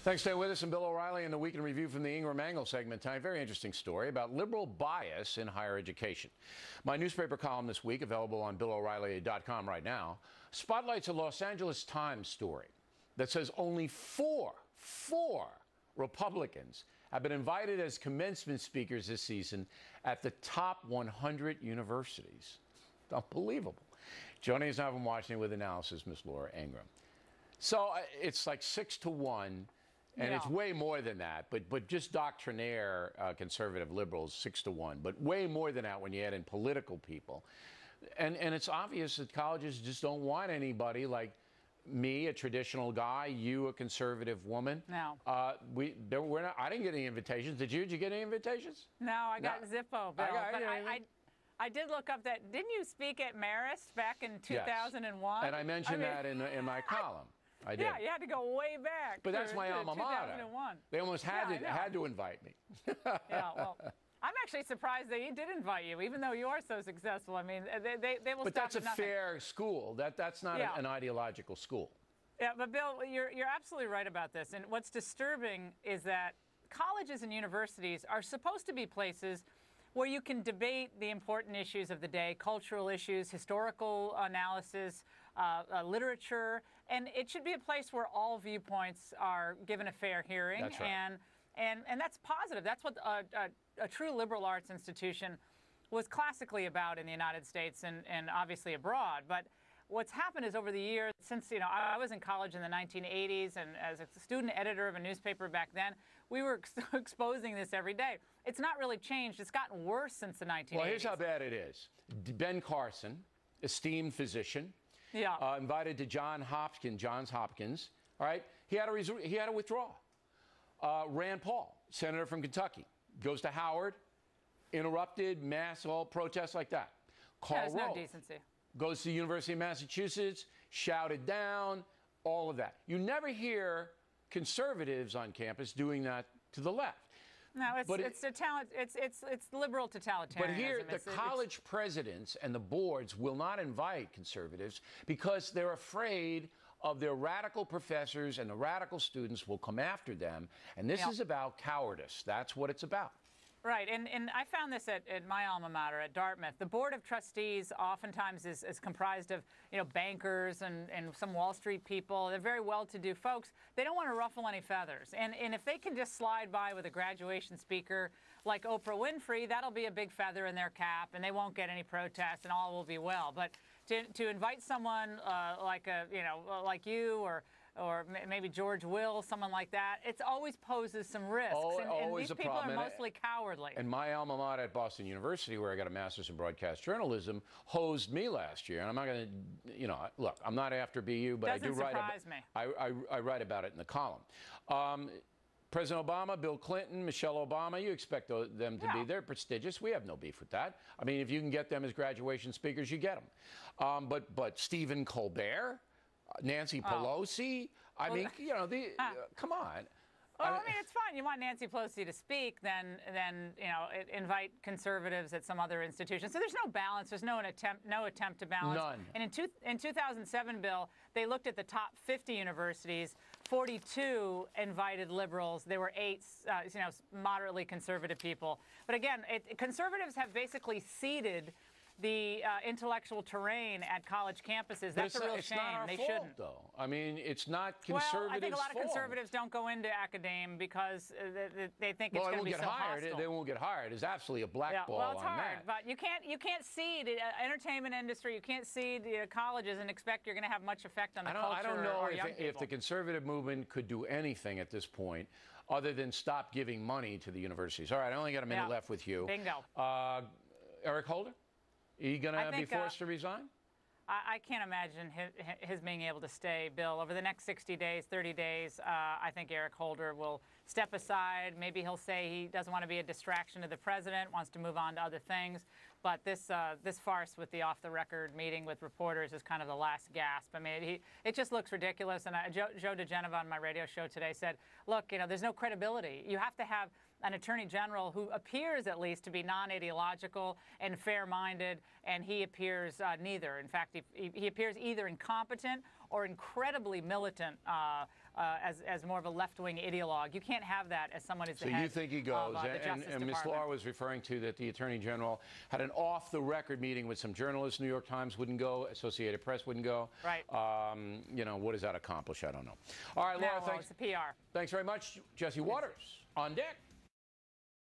Thanks for staying with us. I'm Bill O'Reilly in the Week in Review from the Ingram Angle segment tonight. Very interesting story about liberal bias in higher education. My newspaper column this week, available on BillO'Reilly.com right now, spotlights a Los Angeles Times story that says only four Republicans have been invited as commencement speakers this season at the top 100 universities. Unbelievable. Joining us now from Washington with analysis, Ms. Laura Ingram. So it's like 6-1. And it's way more than that, but just doctrinaire conservative liberals, 6-1, but way more than that when you add in political people. And it's obvious that colleges just don't want anybody like me, a traditional guy, you, a conservative woman. No. I didn't get any invitations. Did you? Did you get any invitations? No, I got Zippo, Bill. I did look up that. Didn't you speak at Marist back in 2001? Yes. And I mentioned that in my column. I did. Yeah, you had to go way back. But that's my alma mater. 2001. They almost had to invite me. Yeah, well, I'm actually surprised they did invite you, even though you are so successful. I mean, they will. But that's a fair school. That's not an ideological school. Yeah, but Bill, you're absolutely right about this. And what's disturbing is that colleges and universities are supposed to be places where you can debate the important issues of the day, cultural issues, historical analysis, literature, and it should be a place where all viewpoints are given a fair hearing. That's right. And that's positive. That's what a true liberal arts institution was classically about in the United States and obviously abroad. But what's happened is over the years, since I was in college in the 1980s, and as a student editor of a newspaper back then, we were exposing this every day. It's not really changed. It's gotten worse since the 1980s. Well, here's how bad it is. Ben Carson, esteemed physician, invited to Johns Hopkins. All right, he had to withdraw. Rand Paul, senator from Kentucky, goes to Howard, interrupted mass protests like that. There's no decency. Goes to the University of Massachusetts, shouted down, all of that. You never hear conservatives on campus doing that to the left. No, it's liberal totalitarianism. But here, the college presidents and the boards will not invite conservatives because they're afraid of their radical professors, and the radical students will come after them. And this is about cowardice. That's what it's about. Right, and I found this at my alma mater, at Dartmouth. The Board of Trustees oftentimes is comprised of, bankers and some Wall Street people. They're very well-to-do folks. They don't want to ruffle any feathers. And if they can just slide by with a graduation speaker like Oprah Winfrey, that'll be a big feather in their cap, and they won't get any protests, and all will be well. But to invite someone like you or maybe George Will, someone like that, it always poses some risks. And these people are mostly cowardly. And my alma mater at Boston University, where I got a master's in broadcast journalism, hosed me last year. And I'm not going to, look, I'm not after BU, but I do write about it. I write about it in the column. President Obama, Bill Clinton, Michelle Obama, you expect them to be. They're prestigious. We have no beef with that. I mean, if you can get them as graduation speakers, you get them. But Stephen Colbert, Nancy Pelosi. I mean, come on. Well, I mean, it's fine. You want Nancy Pelosi to speak, then invite conservatives at some other institution. So there's no balance. There's no attempt to balance. None. And in 2007, Bill, they looked at the top 50 universities. 42 invited liberals. There were 8, moderately conservative people. But again, conservatives have basically ceded the intellectual terrain at college campuses. That's a real shame. It's not our they fault, shouldn't. Though. I mean, it's not conservatives' Well, I think a lot of fault. Conservatives don't go into academe because they think it's going to be so hostile. They won't get hired. There's absolutely a blackball well, it's on hard, that. but you can't seed entertainment industry. You can't seed colleges and expect you're going to have much effect on the culture. I don't know or young if the conservative movement could do anything at this point other than stop giving money to the universities. All right, I only got a minute left with you. Bingo. Eric Holder? Are you going to be forced to resign? I can't imagine his being able to stay, Bill. Over the next 60 days, 30 days, I think Eric Holder will step aside. Maybe he'll say he doesn't want to be a distraction to the president, wants to move on to other things. But this farce with the off-the-record meeting with reporters is kind of the last gasp. I mean, it just looks ridiculous. And Joe DeGenova on my radio show today said, look, there's no credibility. You have to have an attorney general who appears at least to be non-ideological and fair-minded, and he appears neither. In fact, he appears either incompetent or incredibly militant as more of a left-wing ideologue. You can't have that as someone who's the head. So you think he goes? Of, the Justice and Ms. Department. Laura was referring to that the Attorney General had an off-the-record meeting with some journalists. New York Times wouldn't go. Associated Press wouldn't go. Right. You know, what does that accomplish? I don't know. All right, Laura, well, it's a PR. Thanks very much. Jesse Waters on deck.